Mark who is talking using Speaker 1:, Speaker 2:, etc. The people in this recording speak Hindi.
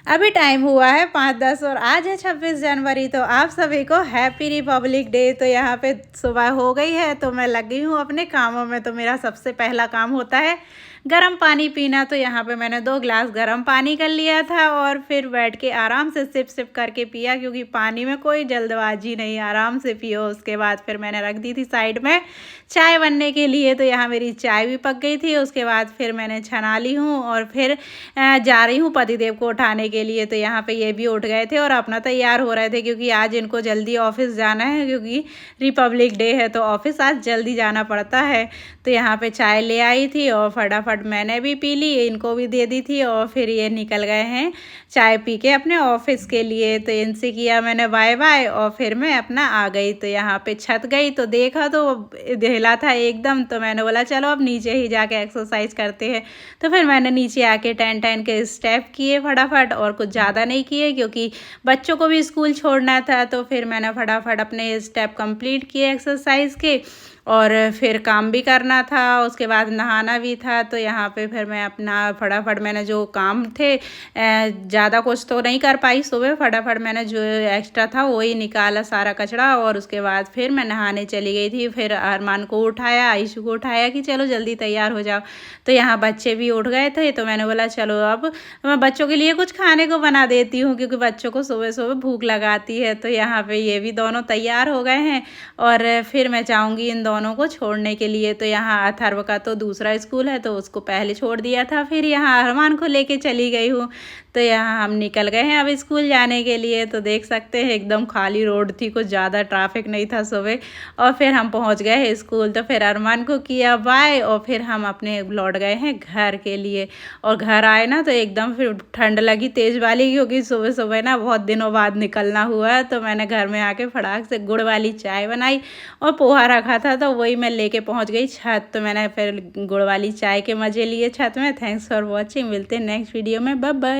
Speaker 1: अभी टाइम हुआ है 5:10 और आज है 26 जनवरी। तो आप सभी को हैप्पी रिपब्लिक डे। तो यहाँ पे सुबह हो गई है तो मैं लगी हूँ अपने कामों में। तो मेरा सबसे पहला काम होता है गर्म पानी पीना। तो यहाँ पे मैंने 2 गिलास गर्म पानी कर लिया था और फिर बैठ के आराम से सिप सिप करके पिया, क्योंकि पानी में कोई जल्दबाजी नहीं, आराम से पियो। उसके बाद फिर मैंने रख दी थी साइड में चाय बनने के लिए। तो यहाँ मेरी चाय भी पक गई थी। उसके बाद फिर मैंने छना ली हूँ और फिर जा रही हूँ पतिदेव को उठाने के लिए। तो यहाँ पे ये भी उठ गए थे और अपना तैयार हो रहे थे, क्योंकि आज इनको जल्दी ऑफिस जाना है, क्योंकि रिपब्लिक डे है तो ऑफिस आज जल्दी जाना पड़ता है। तो यहाँ पे चाय ले आई थी और फटाफट मैंने भी पी ली, इनको भी दे दी थी और फिर ये निकल गए हैं चाय पी के अपने ऑफिस के लिए। तो इनसे किया मैंने बाय बाय और फिर मैं अपना आ गई। तो यहाँ पे छत गई तो देखा तो हिला था एकदम। तो मैंने बोला चलो अब नीचे ही जाके एक्सरसाइज करते हैं। तो फिर मैंने नीचे आके 10-10 के स्टेप किए फटाफट, और कुछ ज़्यादा नहीं किए क्योंकि बच्चों को भी स्कूल छोड़ना था। तो फिर मैंने फटाफट अपने स्टेप कंप्लीट किए एक्सरसाइज के, और फिर काम भी करना था, उसके बाद नहाना भी था। तो यहाँ पे फिर मैं अपना फटाफट मैंने जो काम थे ज़्यादा कुछ तो नहीं कर पाई सुबह, फटाफट मैंने जो एक्स्ट्रा था वही निकाला सारा कचरा, और उसके बाद फिर मैं नहाने चली गई थी। फिर अरमान को उठाया, आयशु को उठाया कि चलो जल्दी तैयार हो जाओ। तो यहाँ बच्चे भी उठ गए थे तो मैंने बोला चलो अब मैं बच्चों के लिए कुछ खाने को बना देती हूँ, क्योंकि बच्चों को सुबह सुबह भूख लगाती है। तो यहाँ पे ये भी दोनों तैयार हो गए हैं और फिर मैं जाऊँगी इन दोनों को छोड़ने के लिए। तो यहाँ अथर्व का तो दूसरा स्कूल है तो उसको पहले छोड़ दिया था, फिर यहाँ अरमान को लेके चली गई हूँ। तो यहाँ हम निकल गए हैं अब स्कूल जाने के लिए। तो देख सकते हैं एकदम खाली रोड थी, कुछ ज़्यादा ट्रैफिक नहीं था सुबह। और फिर हम पहुँच गए हैं स्कूल। तो फिर अरमान को किया बाय और फिर हम अपने लौट गए हैं घर के लिए। और घर आए ना तो एकदम फिर ठंड लगी तेज़ वाली, क्योंकि सुबह सुबह ना बहुत दिनों बाद निकलना हुआ है। तो मैंने घर में आके फटाक से गुड़ वाली चाय बनाई और पोहा रखा था तो वही मैं लेके पहुंच गई छत। तो मैंने फिर गुड़ वाली चाय के मज़े लिए छत में। थैंक्स फॉर वॉचिंग, मिलते हैं नेक्स्ट वीडियो में, बाय बाय।